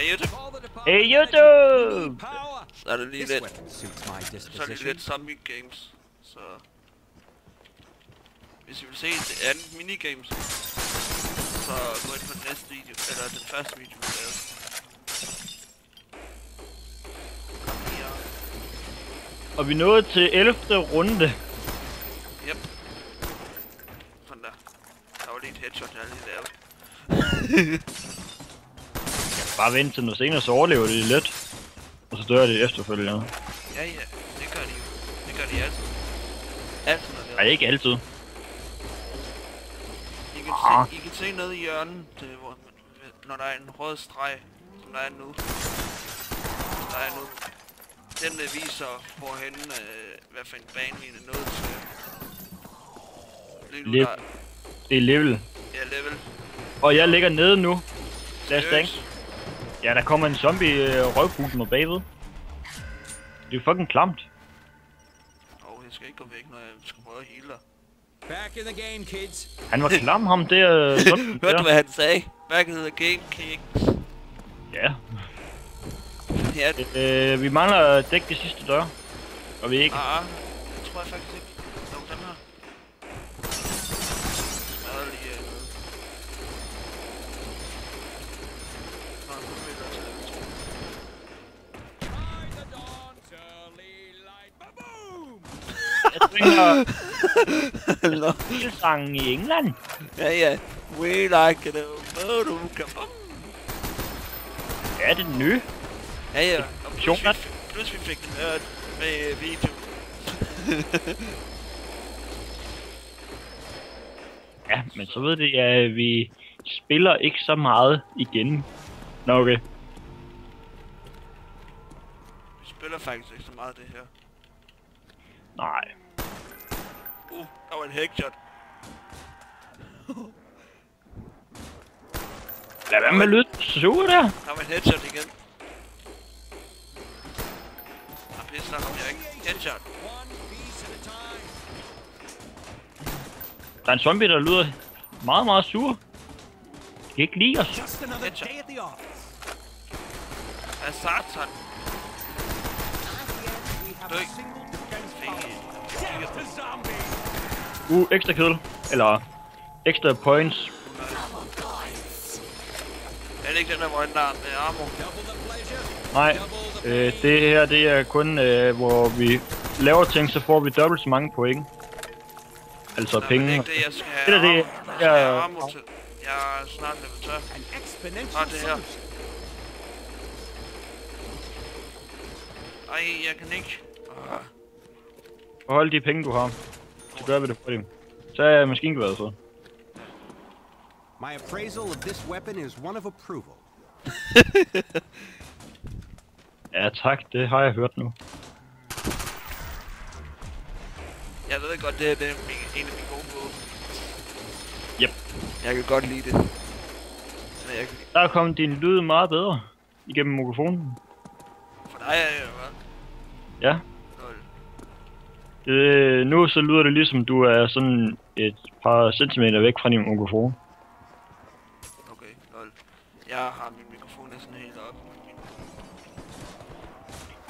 Hey YouTube! Hey YouTube! Så er det lige lidt... Så er det lidt zombie games. Så... Hvis I vil se et andet minigames, så gå ind på den næste video, eller den første video, vi lavede. Kom her. Og vi nåede til 11. runde. Yep. Sådan der. Der var lige et headshot, jeg lige lavede. Bare vent til noget senere, så overlever det let. Og så dør det efterfølgende. Ja, det gør de jo. Det gør de altid. Altid når det er. Nej, ikke altid. I kan se nede i hjørnet, hvor, når der er en rød streg, som der er nu. Der er nu. Den viser, hvorhen, hvad for en bane vi er nået til. Lige nu, det er level. Ja, level. Og jeg ligger nede nu. Lad os tænke. Ja, der kommer en zombie røvfugl mig bagved. Det er fucking klamt. Jeg skal ikke gå væk, når jeg skal prøve at heale dig. Back in the game, kids. Han var klam, ham der. Hørte du, hvad han sagde? Back in the game, kids. Ja. Ja. Vi mangler at dække de sidste døre. Og vi ikke. Det tror jeg faktisk ikke. Jo, den her. Smadrer lige noget. Jeg tænker... Sangen i England. Ja. We like it. Ja, det er den nye. Ja. Og plus vi fik den hørt med video. Ja, men så ved det, at vi spiller ikke så meget igen. Nå, okay. Vi spiller faktisk ikke så meget det her. Nej. Der var en headshot. Lad være med at lyde suge der. Der var en headshot igen. Jeg pisser ham, jeg ikke. Headshot. Der er en zombie, der lyder meget, meget sur. De kan ikke lide os. Headshot. Hvad satan? Døg. Ekstra kill. Eller ekstra points. Er det ikke den der, hvor den der med armor? Nej, det her det er kun, hvor vi laver ting, så får vi dobbelt så mange point. Altså penge. Det er ikke det, jeg skal have. Det er armor til. Jeg er snart level 12. Og det her. Ej, jeg kan ikke. Hold de penge, du har. Så gør vi det for dem. Så er maskingeværet så. My appraisal of this weapon is one of approval. Ja tak, det har jeg hørt nu. Jeg ved godt, det er en af mine gode våben. Yep. Jeg kan godt lide det. Men jeg kan... Der er kommet din lyd meget bedre igennem mikrofonen. For dig er det hvad? Ja. Nu så lyder det ligesom du er sådan et par centimeter væk fra din mikrofon. Okay, lol. Jeg har min mikrofon næsten helt op.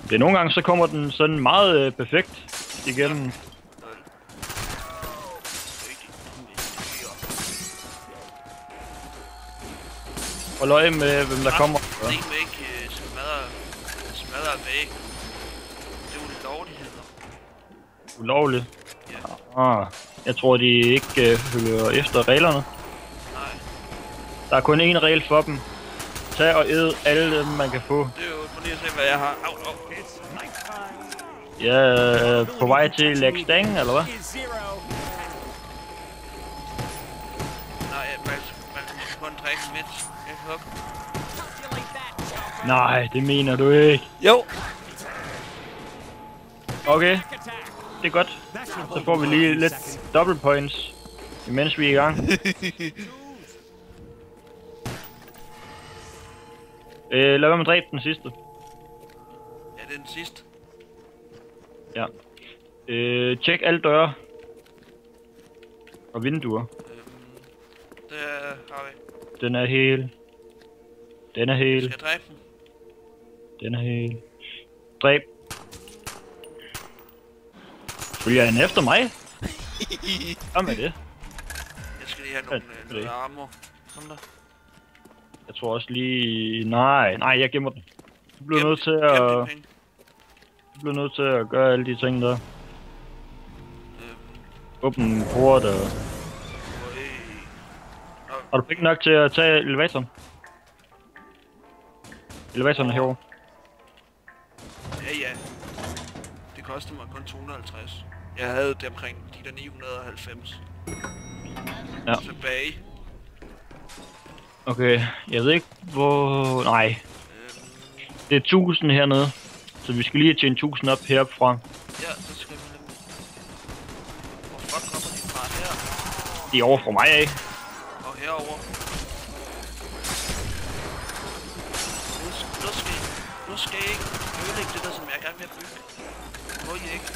Det er nogle gange så kommer den sådan meget perfekt igennem. Hold øje med hvem der kommer. Det er ikke smadrer væk. Det er jo lovligheder. Ulovligt? Ja. Jeg tror de ikke følger efter reglerne. Nej. Der er kun én regel for dem. Tag og æd alle dem man kan få. Det er jo for lige at se hvad jeg har. Au. Jeg er på vej til Lægstang, eller hvad? Nej, man skal kun drikke midt. Jeg kan hugge. Nej, det mener du ikke. Jo. Okay, det er godt. Så får vi lige lidt double points, imens vi er i gang. Lad være med at dræbe den sidste. Ja, det er den sidste. Ja. Tjek alle døre. Og vinduer. Det har vi. Den er helt... Den er hel. Skal jeg dræbe den? Den er hel. Dræb. Følger han efter mig? Hvad med det? Jeg skal lige have nogle armor. Sådan der. Jeg tror også lige... Nej, jeg gemmer den. Du bliver nødt til at gøre alle de ting der. Åbne port og... Har du penge nok til at tage elevatoren? Elevatoren er herovre. Ja. Det kostede mig kun 250. Jeg havde det omkring de der 990. Ja. Tilbage. Okay, jeg ved ikke hvor... Nej. Det er 1000 hernede. Så vi skal lige tjene 1000 op herfra. Ja, så skal vi nemlig. Hvor fuck kommer de fra her? De er over fra mig af. Og herover. Nu skal I ikke ødelægge det der, som jeg er i gang med at bygge. Må I ikke?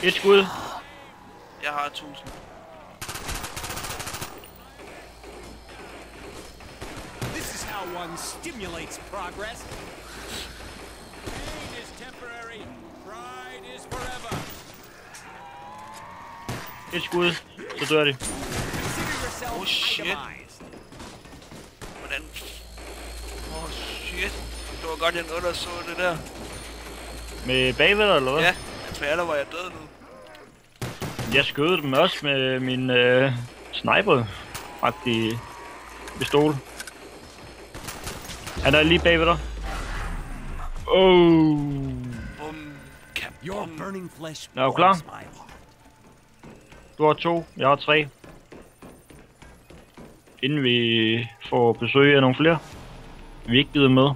Et skud. Jeg har 1000. This is how one stimulates progress. Pain is temporary. Pride is forever. Et skud. Så dør de. Consider yourself Oh, shit. itemized. Hvordan? Shit. Det var godt, jeg underså det der. Med bagved eller hvad? Ja, jeg fatter, hvor jeg døde nu. Jeg skød dem også med min sniper-agtige pistol. Han er lige bagved dig. Bum. Your burning flesh Er du klar? warms my heart. Du har 2, jeg har 3. Inden vi får besøg af nogle flere. Vi ikke gider med.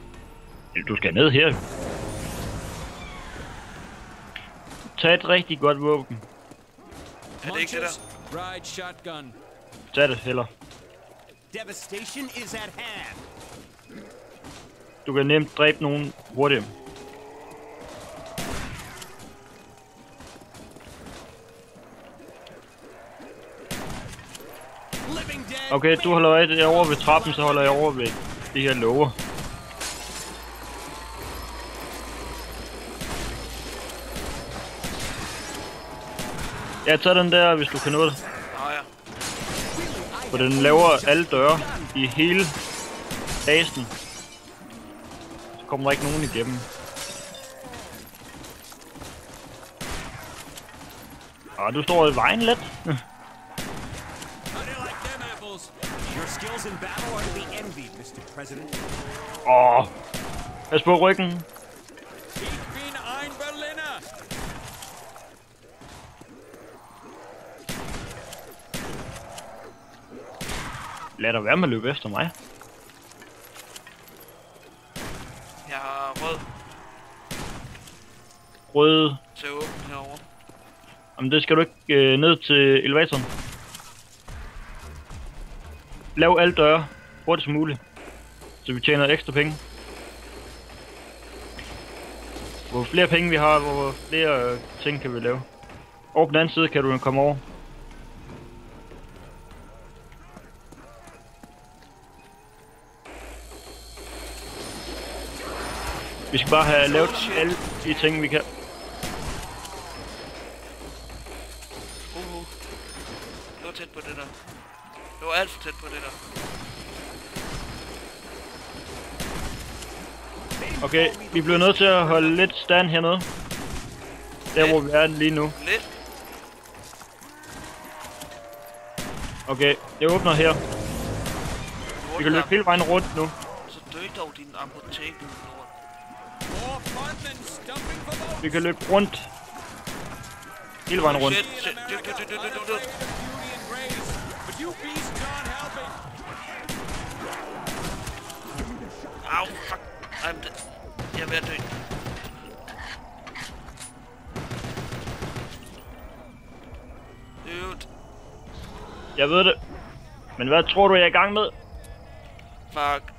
Du skal ned her. Tag et rigtig godt våben. Er det ikke det der? Ride shotgun. Tag det heller. Devastation is at hand. Du kan nemt dræbe nogen hurtigt. Living dead. Okay, du holder øje over ved trappen, så holder jeg over ved de her låger. Ja, tag den der, hvis du kan nå det. Nå ja. For den laver alle døre i hele basen. Så kommer der ikke nogen igennem. Du står i vejen lidt. How do you like them apples? Your skills in battle are to be envied, Mr. President. Pas på ryggen. Ich bin ein Berliner. Lad dig være med at løbe efter mig. Jeg har rød Røde. til at åbne herovre. Jamen det skal du ikke ned til elevatoren. Lav alle døre hurtigt som muligt. Så vi tjener ekstra penge. Hvor flere penge vi har, hvor flere ting kan vi lave. Over på den anden side kan du komme over. Vi skal bare have lavet alle de ting vi kan. Det var tæt på det der. Det var alt for tæt på det der. Okay, vi bliver nødt til at holde lidt stand hernede. Der hvor vi er lige nu. Lidt. Okay, jeg åbner her. Vi kan løbe hele vejen rundt nu. Så dø dog din apotek. More fun than stumping for votes. Vi kan løbe rundt. Hele vejen rundt. Shit. America, Død. celebrate the beauty and grace. But you beasts aren't helping. Au, fuck. Jeg er ved at dø. Dude. Jeg ved det. Men hvad tror du jeg er i gang med? Fuck.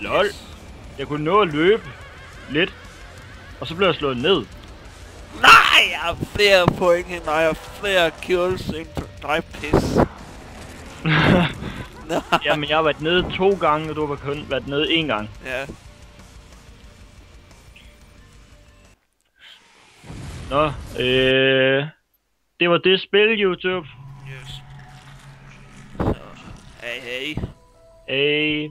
Lol. Jeg kunne nå at løbe lidt. Og så blev jeg slået ned. Nej, jeg har flere point end dig, og flere kills end dig, pis. Nå, Jamen, jeg har været nede 2 gange, og du har kun været nede 1 gang. ja. Nå, det var det spil, YouTube. Yes. Så, hey. Hey.